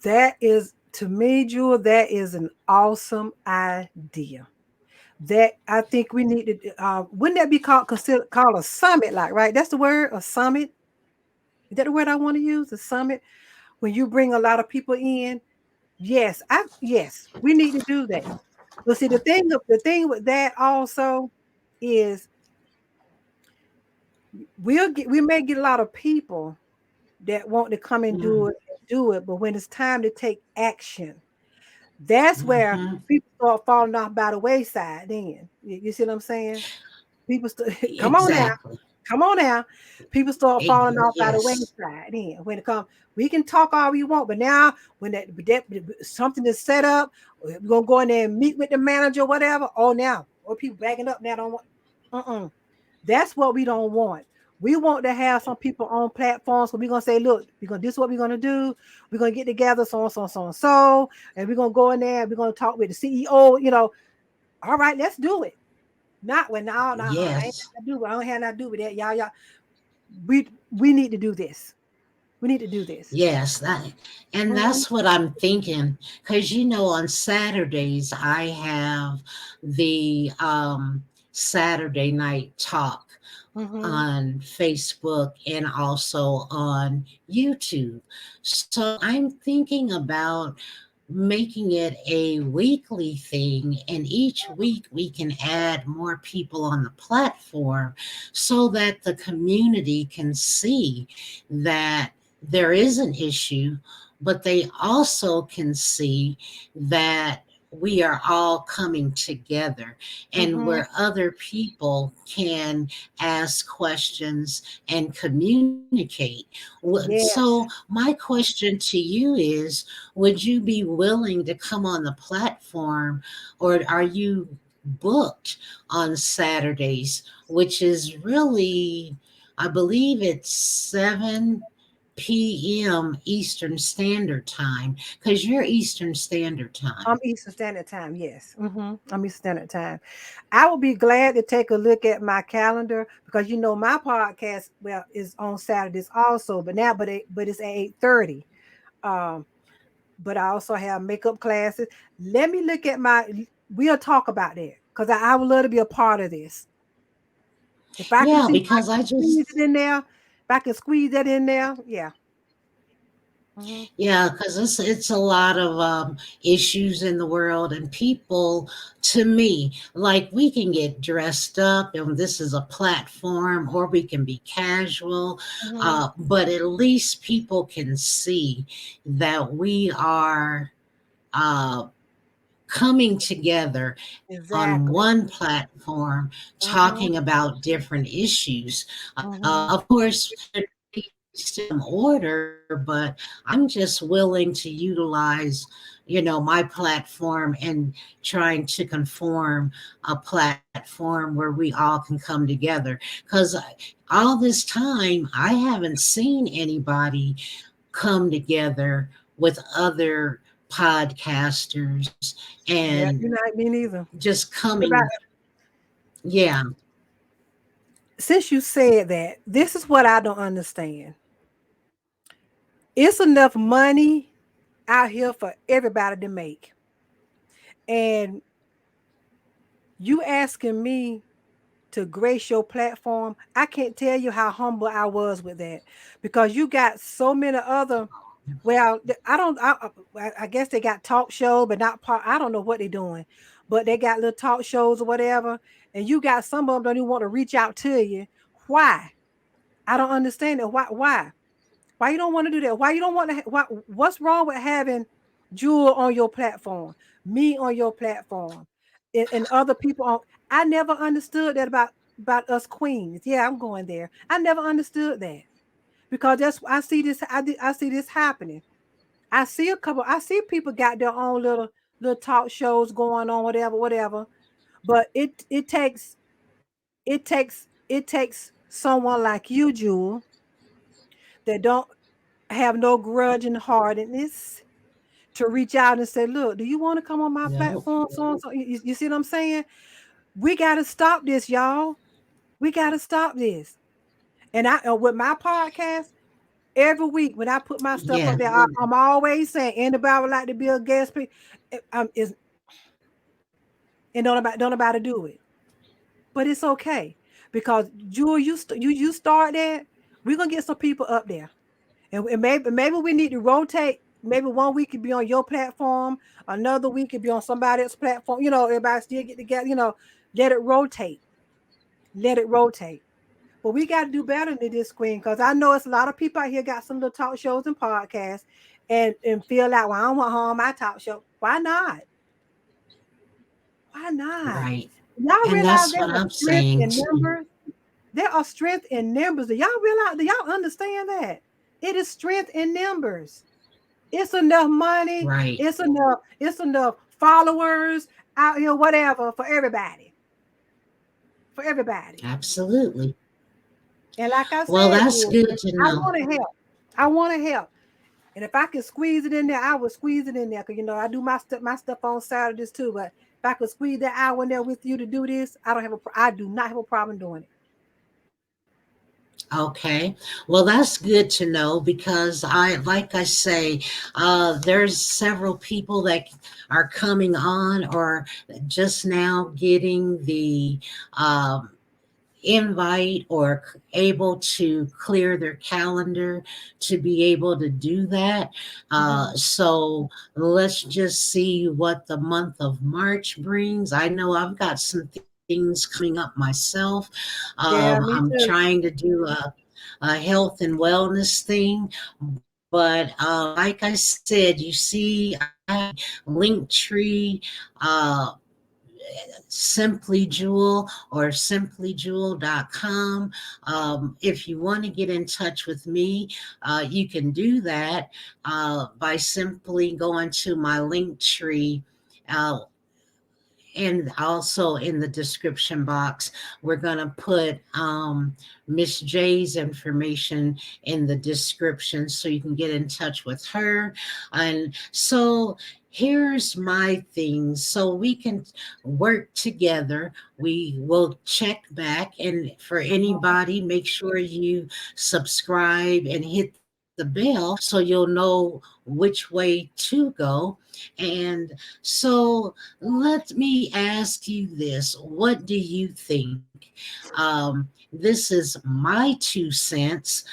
That is, to me, Jewel, that is an awesome idea. That I think we need to. Wouldn't that be called a summit? Like, right? That's the word, a summit. Is that the word I want to use? A summit. When you bring a lot of people in. Yes, we need to do that. But see, the thing with that also is we may get a lot of people that want to come and Mm-hmm. do it, but when it's time to take action, that's where Mm-hmm. people start falling off by the wayside. Then you see what I'm saying? People come on now, Exactly. come on now. People start falling off by the Yes. wayside. Then when it comes, we can talk all we want, but now when that something is set up, we're gonna go in there and meet with the manager, whatever. Oh, now or people backing up now don't want. Uh-uh. That's what we don't want. We want to have some people on platforms where we're gonna say, look, we're gonna this is what we're gonna do. We're gonna get together, so on, so on, so on, so, and we're gonna go in there. We're gonna talk with the CEO. All right, let's do it. Not when no, no, I ain't Yes. got to do. I don't have nothing to do with that, y'all. We need to do this. We need to do this. Yes, and Mm-hmm, that's what I'm thinking. Because on Saturdays I have the Saturday night talk mm-hmm, on Facebook and also on YouTube. So I'm thinking about making it a weekly thing, and each week we can add more people on the platform so that the community can see that there is an issue, but they also can see that we are all coming together, and mm-hmm. where other people can ask questions and communicate. So, Yes. my question to you is, would you be willing to come on the platform, or are you booked on Saturdays, which is really, I believe it's 7 p.m. Eastern Standard Time, because you're Eastern Standard I'm Time. Eastern Standard Time. Yes. I'm Eastern Standard Time. I will be glad to take a look at my calendar because my podcast is on Saturdays also, but it's at 8:30. Um, but I also have makeup classes. Let me look at we'll talk about that because I would love to be a part of this. If I can Yeah, see if I because can I squeeze just it in there, if I can squeeze that in there, yeah. Hmm. Yeah, because it's a lot of issues in the world, and people, to me, like, we can get dressed up, and this is a platform, or we can be casual, Hmm. but at least people can see that we are uh, coming together on Exactly. one platform, Hmm. talking about different issues. Hmm. Of course, there needs to be some order, but I'm just willing to utilize, my platform, and trying to conform a platform where we all can come together. Because all this time, I haven't seen anybody come together with other podcasters Yeah, and you're not me neither. just You're right. coming. Yeah, Since you said that, this is what I don't understand. It's enough money out here for everybody to make. And you asking me to grace your platform, I can't tell you how humble I was with that because you got so many other. Well, I don't. I guess they got talk show, but not part. I don't know what they're doing, but they got little talk shows or whatever. And you got some of them don't even want to reach out to you. Why? I don't understand it. Why? Why? Why you don't want to do that? Why you don't want to? What's wrong with having Jewel on your platform, me on your platform, and other people on? I never understood that about us queens. Yeah, I'm going there. I never understood that because that's I see this. I see this happening. I see a couple. I see people got their own little talk shows going on, whatever, whatever. But it takes someone like you, Jewel, that don't have no grudge and hardness to reach out and say, "Look, do you want to come on my no, platform?" So and so. You see what I'm saying? We got to stop this, y'all. We got to stop this. And with my podcast, every week when I put my stuff up yeah, there, I'm always saying anybody would like to be a guest speaker. Is and don't nobody do it. But it's okay because Jewel, you start that. We're gonna get some people up there. And maybe we need to rotate. Maybe one week could be on your platform, another week could be on somebody else's platform. Everybody still get together. Let it rotate. Let it rotate. But we got to do better than this, Queen, because I know it's a lot of people out here got some little talk shows and podcasts, and feel like, well, I don't want to harm my talk show. Why not? Why not? right. Y'all And realize that's there's what a I'm strength saying in too. numbers? There are strength in numbers. Do y'all realize? Do y'all understand that? It is strength in numbers. It's enough money. Right. It's enough followers out here, whatever, for everybody. For everybody. Absolutely. And like I Well, said, that's Jules, good to I know. want to help. I want to help. And if I could squeeze it in there, I would squeeze it in there. Cause I do my stuff on Saturdays too. But if I could squeeze that hour in there with you to do this, I do not have a problem doing it. Okay. Well, that's good to know because like I say, there's several people that are coming on or just now getting the um, invite or able to clear their calendar to be able to do that. Mhm. So let's just see what the month of March brings. I know I've got some things coming up myself. Yeah, me I'm too. trying to do a health and wellness thing. But like I said, you see, I have Linktree, uh, Simply Jewel or simplyyjewel.com. If you want to get in touch with me, you can do that by simply going to my link tree. Uh, and also in the description box, we're going to put Miss J's information in the description so you can get in touch with her. And so here's my thing so we can work together. We will check back, and for Mhm. anybody, make sure you subscribe and hit the bell so you'll know which way to go. And so let me ask you this. What do you think? This is my 2 cents.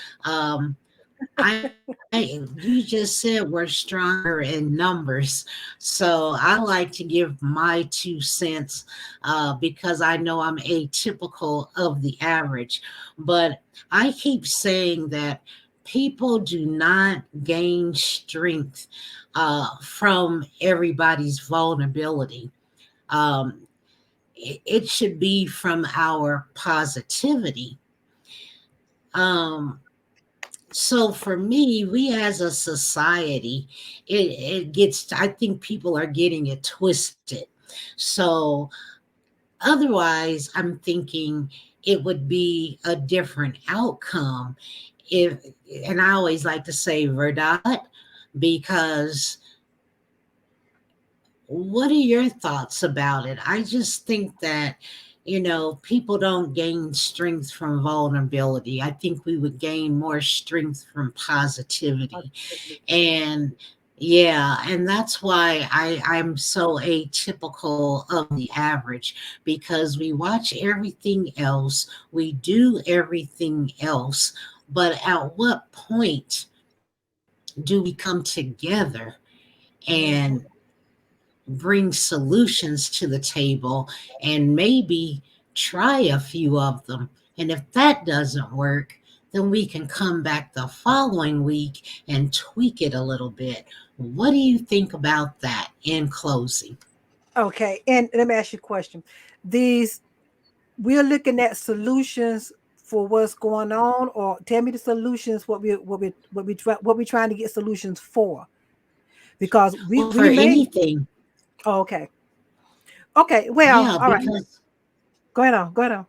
You just said we're stronger in numbers. So I like to give my 2 cents because I know I'm atypical of the average. But I keep saying that people do not gain strength from everybody's vulnerability. Um, it should be from our positivity. Um, so for me, we as a society, it gets, I think people are getting it twisted. So otherwise, I'm thinking it would be a different outcome if, and I always like to say verdad, because what are your thoughts about it? I just think that, people don't gain strength from vulnerability. I think we would gain more strength from positivity. Positively. And yeah, and that's why I'm so atypical of the average because we watch everything else, we do everything else, but at what point do we come together and Mhm. bring solutions to the table and maybe try a few of them. And if that doesn't work, then we can come back the following week and tweak it a little bit. What do you think about that in closing? Okay, and let me ask you a question. These we're looking at solutions for what's going on, or tell me the solutions. What we trying to get solutions for? Because we Well, for we may. anything. Oh, okay. Okay. Well, Yeah, all right. because Go ahead on. Go ahead on.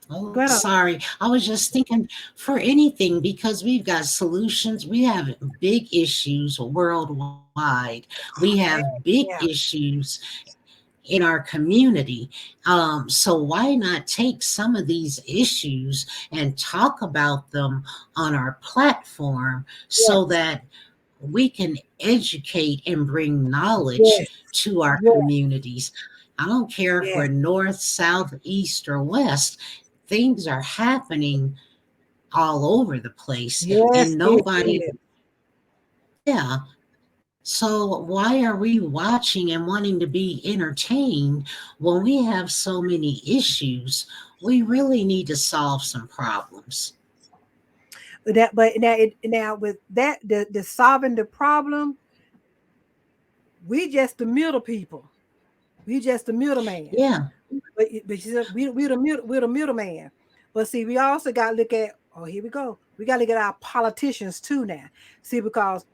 oh, Go ahead on. sorry. I was just thinking for anything because we've got solutions. We have big issues worldwide. We have Yeah. big Yeah. issues in our community. So why not take some of these issues and talk about them on our platform so Yes. that we can educate and bring knowledge Yes. to our Yes. communities? I don't care if Yes. we're north, south, east, or west. Things are happening all over the place, Yes. and It nobody, is. yeah. So why are we watching and wanting to be entertained when we have so many issues? We really need to solve some problems. But now with that, the solving the problem, we just the middle people. We just the middleman. Yeah. But you said we're the middleman. But see, we also got to look at, oh, here we go. We got to look at our politicians too now. See, because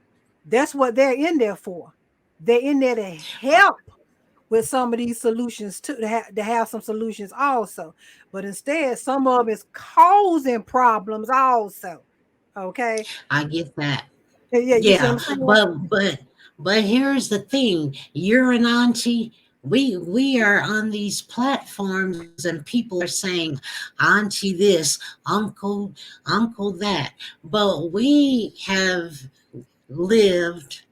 that's what they're in there for. They're in there to help with some of these solutions to have some solutions also. But instead, some of it's causing problems also. Okay. I get that. Yeah, you see what Yeah, I'm saying? but here's the thing. You're an auntie. We are on these platforms and people are saying auntie this, uncle that. But we have lived,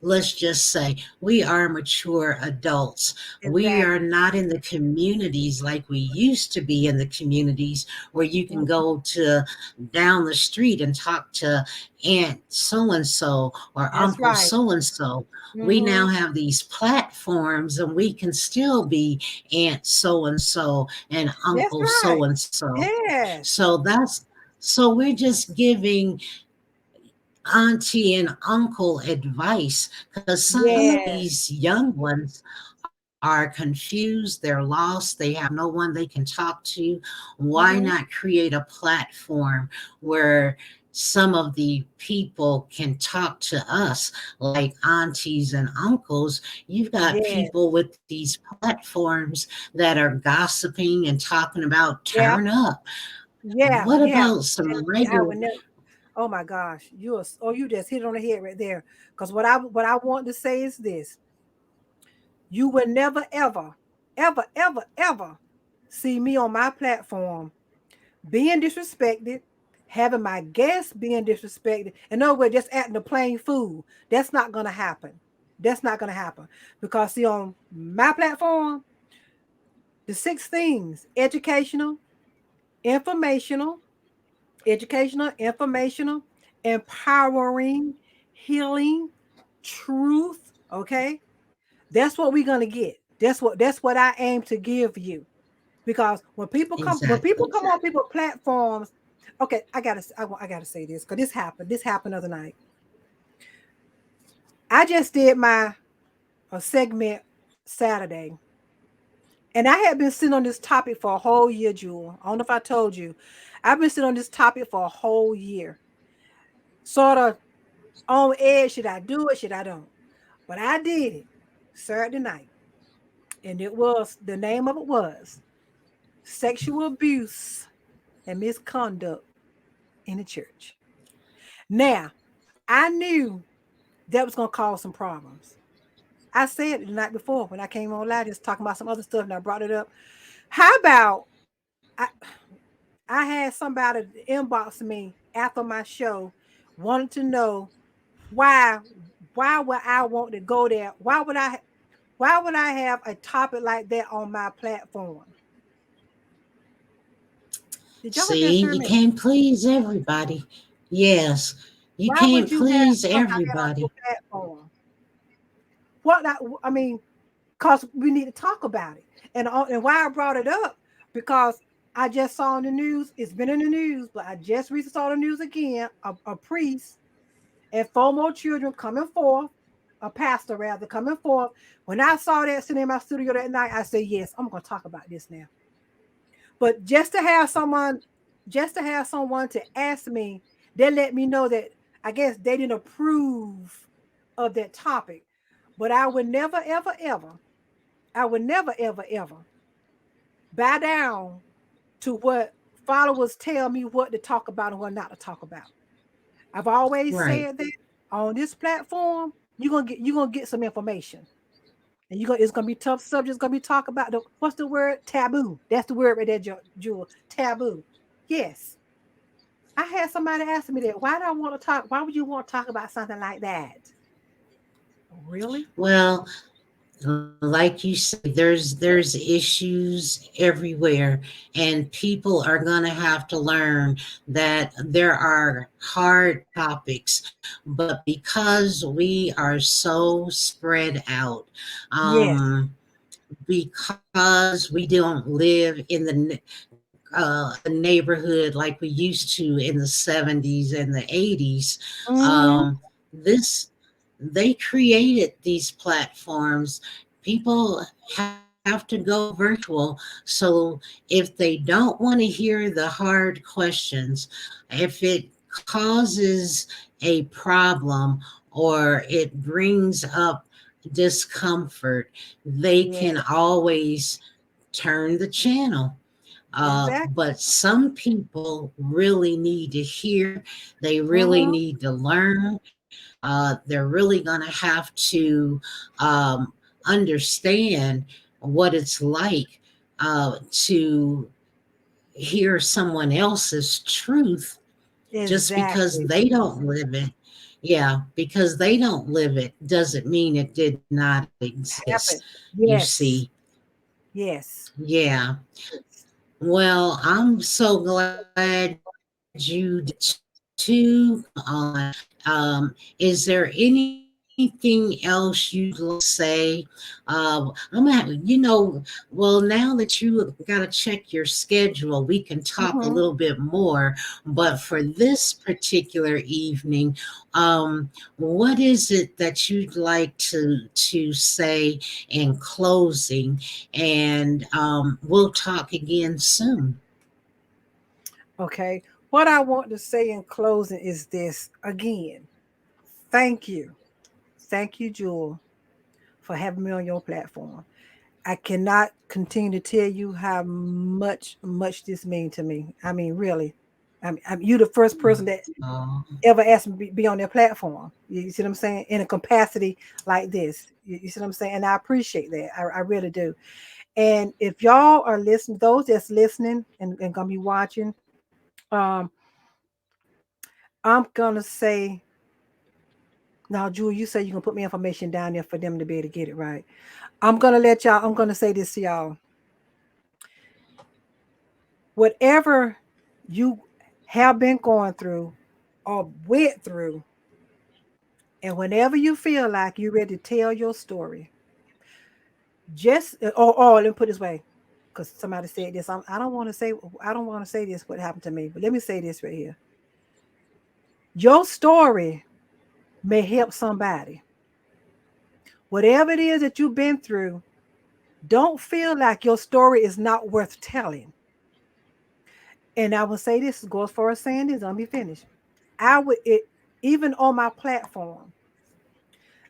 let's just say we are mature adults. We are Exactly. not in the communities like we used to be in the communities where you can Mhm. go to down the street and talk to aunt so and so or That's uncle right. so and so. We now Hmm. have these platforms and we can still be aunt so and so and That's uncle so right. and so. Yes. So we're just giving auntie and uncle advice because some of these Yes. young ones are confused, they're lost, they have no one they can talk to. Why Hmm. not create a platform where some of the people can talk to us like aunties and uncles? You've got people Yes. with these platforms that are gossiping and talking about Yeah. turn up. Yeah. What Yeah. about some Yeah. I regular? would never. Oh my gosh, you just hit it on the head right there. Because what I want to say is this: you will never ever see me on my platform being disrespected, having my guests being disrespected. In other words, just acting a plain fool. That's not gonna happen. That's not gonna happen because see on my platform, the six things: informational, informational, empowering, healing, truth. Okay, that's what we're gonna get. That's what I aim to give you. Because when people Exactly. come on people platforms, okay, I gotta say this because this happened the other night. I just did my a segment Saturday, and I had been sitting on this topic for a whole year, Jewel. I don't know if I told you, I've been sitting on this topic for a whole year, sort of on edge. Should I do it? Should I don't? But I did it Saturday night, and the name of it was sexual abuse and misconduct in the church. Now, I knew that was gonna cause some problems. I said it the night before when I came on live, just talking about some other stuff, and I brought it up. How about I? I had somebody inbox me after my show, wanted to know why. Why would I want to go there? Why would I have a topic like that on my platform? Did y'all See, just hear you me? can't please everybody. Yes, you Why would can't you have please stuff like that on your everybody. platform? I mean, because we need to talk about it. And why I brought it up, because I just saw in the news, it's been in the news, but I just recently saw the news again, a priest and four more children coming forth, a pastor rather coming forth. When I saw that sitting in my studio that night, I said, yes, I'm gonna talk about this now. But just to have someone to ask me, they let me know that I guess they didn't approve of that topic. But I would never, ever, ever bow down to what followers tell me what to talk about and what not to talk about. I've always Right, said that on this platform, you're gonna get some information. And it's gonna be tough subjects gonna be talked about. What's the word? Taboo. That's the word right there, Jewel. Taboo. Yes. I had somebody ask me that. Why do I want to talk? Why would you want to talk about something like that? Really? well, like you say, there's issues everywhere, and people are going to have to learn that there are hard topics, but because we are so spread out, Yes. because we don't live in the neighborhood like we used to in the 70s and the 80s. Mm-hmm. This They created these platforms. People have to go virtual. So if they don't want to hear the hard questions, if it causes a problem or it brings up discomfort, they Yeah, can always turn the channel. exactly. But some people really need to hear, they really Mm-hmm. need to learn. They're really going to have to um, understand what it's like to hear someone else's truth just because Exactly. they don't live it. Yeah, because they don't live it doesn't mean it did not exist. Happen. You see, Yes. Yes. yeah. Yes. Well, I'm so glad you did too. Is there anything else you'd like to say? Well, now that you got to check your schedule, we can talk a Mm-hmm. little bit more. But for this particular evening, what is it that you'd like to say in closing? And we'll talk again soon. Okay. What I want to say in closing is this again. Thank you. Thank you, Jewel, for having me on your platform. I cannot continue to tell you how much this means to me. I mean, really. You the first person that Oh, ever asked me to be on their platform. You see what I'm saying? In a capacity like this. You see what I'm saying? And I appreciate that. I really do. And if y'all are listening, those that's listening and gonna be watching, um, I'm gonna say now, Jewel, you say you're gonna put me information down there for them to be able to get it right. I'm gonna say this to y'all. Whatever you have been going through or went through, and whenever you feel like you're ready to tell your story, just or let me put it this way, because somebody said this. I don't want to say this what happened to me, but let me say this right here. Your story may help somebody. Whatever it is that you've been through, don't feel like your story is not worth telling. And I will say this goes for us saying this, let me finish. I would it even on my platform,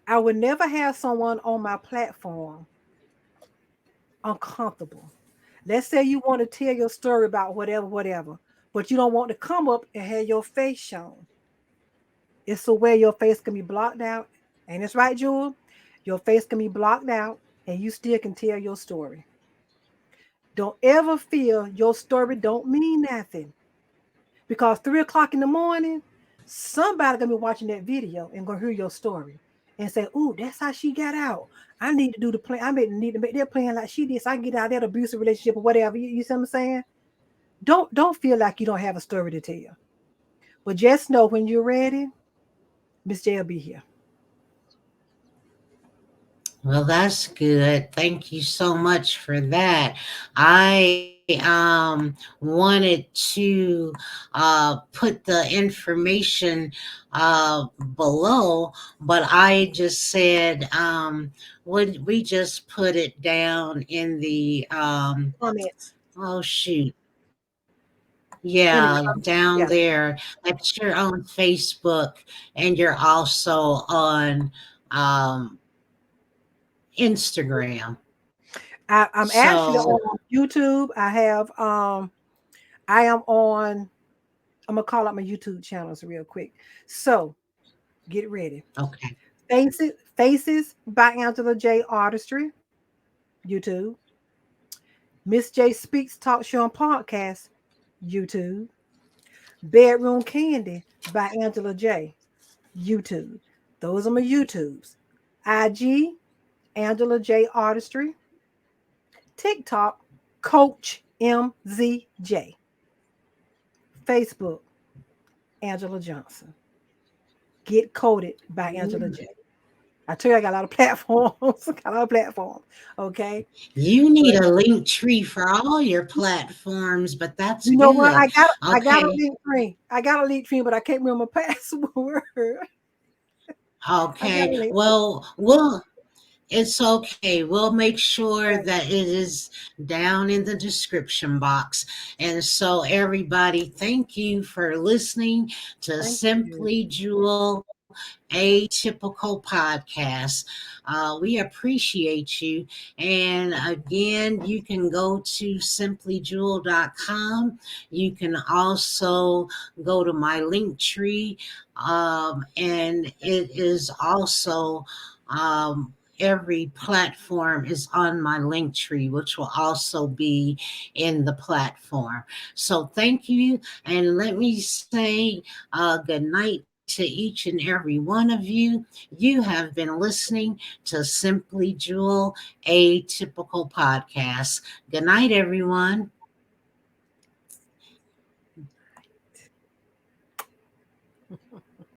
I would never have someone on my platform uncomfortable. Let's say you want to tell your story about whatever, but you don't want to come up and have your face shown. It's a way your face can be blocked out. Ain't this right, Jewel? Your face can be blocked out and you still can tell your story. Don't ever feel your story don't mean nothing. Because 3 o'clock in the morning, somebody gonna be watching that video and gonna hear your story and say, "Ooh, that's how she got out. I need to do the plan. Need to make their plan like she did, so I can get out of that abusive relationship or whatever." You see what I'm saying? Don't feel like you don't have a story to tell. But just know when you're ready, Miss J will be here. well, that's good. Thank you so much for that. I wanted to put the information below, but I just said would we just put it down in the Comments oh shoot. in Yeah, the comments. down Yeah, there. Like you're on Facebook and you're also on um Instagram. I'm actually So, on YouTube. I am on. I'm gonna call out my YouTube channels real quick. So get ready. okay. Faces by Angela J Artistry, YouTube. Miss J Speaks Talk Show and Podcast, YouTube. Bedroom Candy by Angela J, YouTube. Those are my YouTubes. IG, Angela J Artistry. TikTok, Coach MZJ. Facebook, Angela Johnson. Get Coated by Angela J. I tell you, I got a lot of platforms. Got a lot of platforms. Okay. You need But a link tree for all your platforms, but that's you know what? good. I got a Okay. link tree. I got a link tree, but I can't remember my password. I got a Okay. link tree. Well, it's okay. We'll make sure Right. that it is down in the description box. And so, everybody, thank you for listening to Thank you. Simply Jewel. Atypical Podcast. We appreciate you. And again, you can go to simplyyjewel.com. You can also go to my link tree. And it is also every platform is on my link tree, which will also be in the platform. So thank you. And let me say good night to each and every one of you. You have been listening to Simply Jewel Atypical Podcast. Good night, everyone.